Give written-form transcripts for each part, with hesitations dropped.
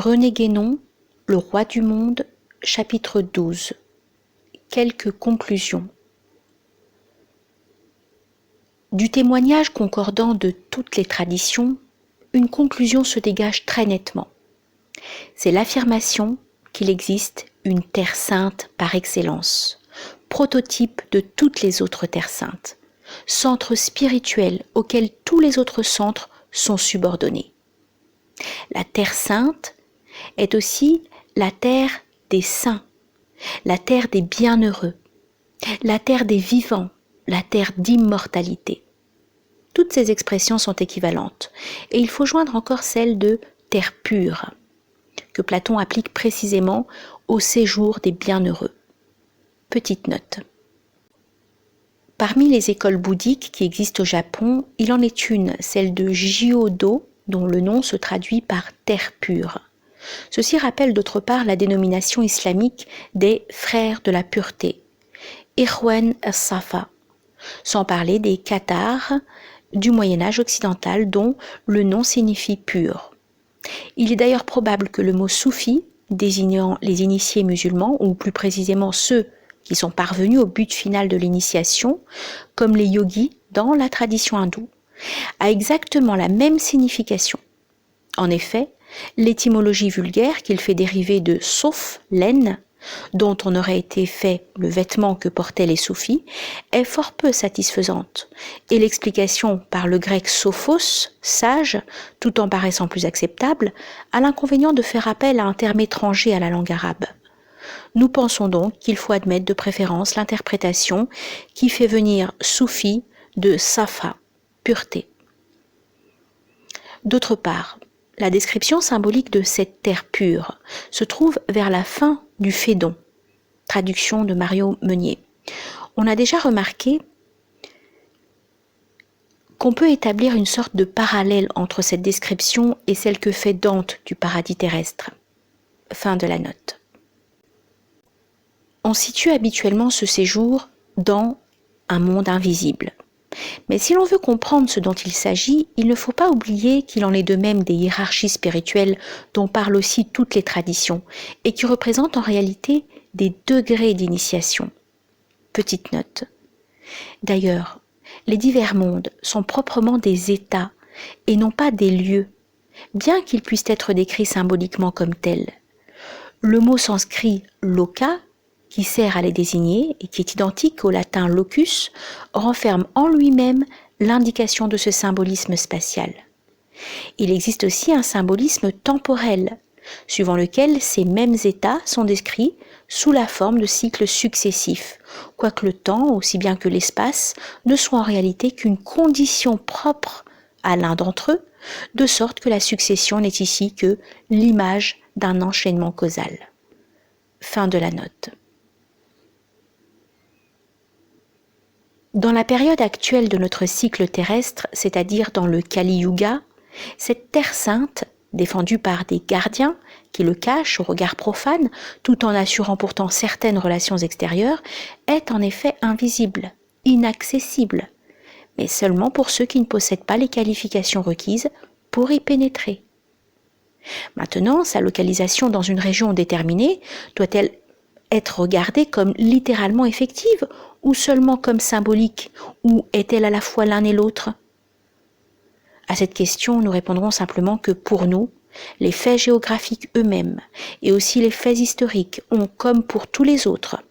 René Guénon, Le roi du monde, chapitre 12. Quelques conclusions. Du témoignage concordant de toutes les traditions, une conclusion se dégage très nettement. C'est l'affirmation qu'il existe une terre sainte par excellence, prototype de toutes les autres terres saintes, centre spirituel auquel tous les autres centres sont subordonnés. La terre sainte est aussi la terre des saints, la terre des bienheureux, la terre des vivants, la terre d'immortalité. Toutes ces expressions sont équivalentes, et il faut joindre encore celle de terre pure, que Platon applique précisément au séjour des bienheureux. Petite note. Parmi les écoles bouddhiques qui existent au Japon, il en est une, celle de Jyōdo, dont le nom se traduit par terre pure. Ceci rappelle d'autre part la dénomination islamique des frères de la pureté, Ikhwan as-Safa, sans parler des Cathares du Moyen-Âge occidental dont le nom signifie pur. Il est d'ailleurs probable que le mot soufi, désignant les initiés musulmans, ou plus précisément ceux qui sont parvenus au but final de l'initiation, comme les yogis dans la tradition hindoue, a exactement la même signification. En effet, l'étymologie vulgaire qu'il fait dériver de sauf, laine, dont on aurait été fait le vêtement que portaient les soufis, est fort peu satisfaisante, et l'explication par le grec sophos, sage, tout en paraissant plus acceptable, a l'inconvénient de faire appel à un terme étranger à la langue arabe. Nous pensons donc qu'il faut admettre de préférence l'interprétation qui fait venir soufi de safa, pureté. D'autre part, la description symbolique de cette terre pure se trouve vers la fin du Phédon, traduction de Mario Meunier. On a déjà remarqué qu'on peut établir une sorte de parallèle entre cette description et celle que fait Dante du paradis terrestre. Fin de la note. On situe habituellement ce séjour dans un monde invisible. Mais si l'on veut comprendre ce dont il s'agit, il ne faut pas oublier qu'il en est de même des hiérarchies spirituelles dont parlent aussi toutes les traditions et qui représentent en réalité des degrés d'initiation. Petite note. D'ailleurs, les divers mondes sont proprement des états et non pas des lieux, bien qu'ils puissent être décrits symboliquement comme tels. Le mot sanskrit loka, qui sert à les désigner et qui est identique au latin locus, renferme en lui-même l'indication de ce symbolisme spatial. Il existe aussi un symbolisme temporel, suivant lequel ces mêmes états sont décrits sous la forme de cycles successifs, quoique le temps, aussi bien que l'espace, ne soit en réalité qu'une condition propre à l'un d'entre eux, de sorte que la succession n'est ici que l'image d'un enchaînement causal. Fin de la note. Dans la période actuelle de notre cycle terrestre, c'est-à-dire dans le Kali Yuga, cette terre sainte, défendue par des gardiens qui le cachent au regard profane, tout en assurant pourtant certaines relations extérieures, est en effet invisible, inaccessible, mais seulement pour ceux qui ne possèdent pas les qualifications requises pour y pénétrer. Maintenant, sa localisation dans une région déterminée doit-elle être regardée comme littéralement effective ou seulement comme symbolique, ou est-elle à la fois l'un et l'autre? À cette question, nous répondrons simplement que pour nous, les faits géographiques eux-mêmes et aussi les faits historiques ont, comme pour tous les autres,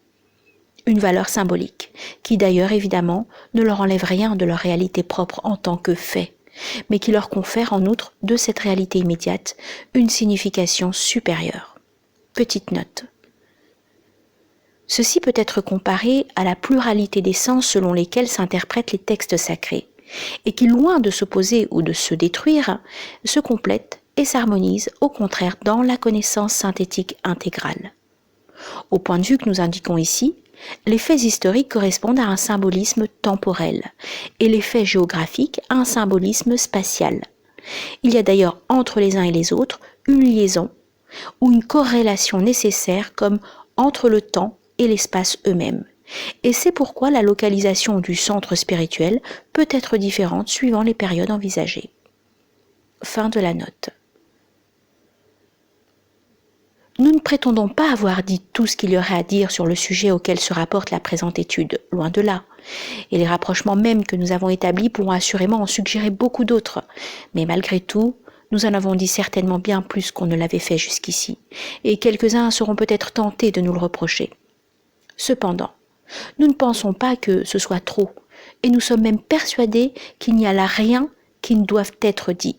une valeur symbolique, qui d'ailleurs évidemment ne leur enlève rien de leur réalité propre en tant que fait, mais qui leur confère en outre de cette réalité immédiate une signification supérieure. Petite note. Ceci peut être comparé à la pluralité des sens selon lesquels s'interprètent les textes sacrés, et qui, loin de s'opposer ou de se détruire, se complètent et s'harmonisent au contraire dans la connaissance synthétique intégrale. Au point de vue que nous indiquons ici, les faits historiques correspondent à un symbolisme temporel, et les faits géographiques à un symbolisme spatial. Il y a d'ailleurs entre les uns et les autres une liaison ou une corrélation nécessaire comme entre le temps et l'espace eux-mêmes. Et c'est pourquoi la localisation du centre spirituel peut être différente suivant les périodes envisagées. Fin de la note. Nous ne prétendons pas avoir dit tout ce qu'il y aurait à dire sur le sujet auquel se rapporte la présente étude, loin de là. Et les rapprochements mêmes que nous avons établis pourront assurément en suggérer beaucoup d'autres. Mais malgré tout, nous en avons dit certainement bien plus qu'on ne l'avait fait jusqu'ici, et quelques-uns seront peut-être tentés de nous le reprocher. Cependant, nous ne pensons pas que ce soit trop, et nous sommes même persuadés qu'il n'y a là rien qui ne doive être dit,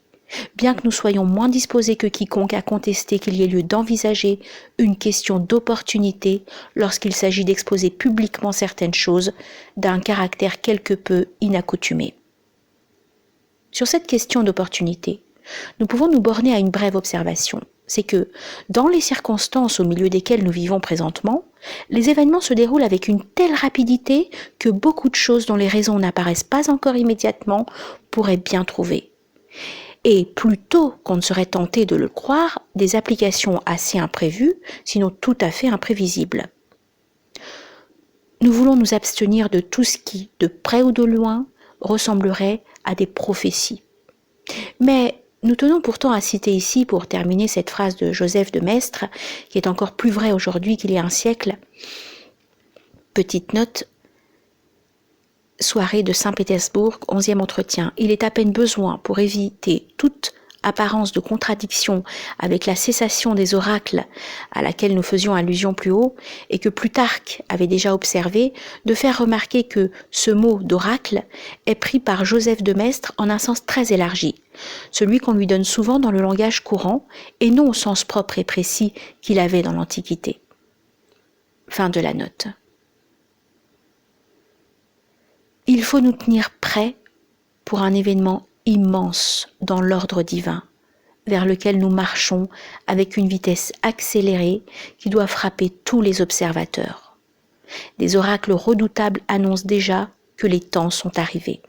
bien que nous soyons moins disposés que quiconque à contester qu'il y ait lieu d'envisager une question d'opportunité lorsqu'il s'agit d'exposer publiquement certaines choses d'un caractère quelque peu inaccoutumé. Sur cette question d'opportunité, nous pouvons nous borner à une brève observation. C'est que, dans les circonstances au milieu desquelles nous vivons présentement, les événements se déroulent avec une telle rapidité que beaucoup de choses dont les raisons n'apparaissent pas encore immédiatement pourraient bien trouver. Et plutôt qu'on ne serait tenté de le croire, des applications assez imprévues, sinon tout à fait imprévisibles. Nous voulons nous abstenir de tout ce qui, de près ou de loin, ressemblerait à des prophéties. Mais nous tenons pourtant à citer ici, pour terminer, cette phrase de Joseph de Maistre, qui est encore plus vraie aujourd'hui qu'il y a un siècle. Petite note, soirée de Saint-Pétersbourg, 11e entretien. Il est à peine besoin, pour éviter toute apparence de contradiction avec la cessation des oracles à laquelle nous faisions allusion plus haut, et que Plutarque avait déjà observé, de faire remarquer que ce mot d'oracle est pris par Joseph de Maistre en un sens très élargi, celui qu'on lui donne souvent dans le langage courant, et non au sens propre et précis qu'il avait dans l'Antiquité. Fin de la note. Il faut nous tenir prêts pour un événement immense dans l'ordre divin, vers lequel nous marchons avec une vitesse accélérée qui doit frapper tous les observateurs. Des oracles redoutables annoncent déjà que les temps sont arrivés.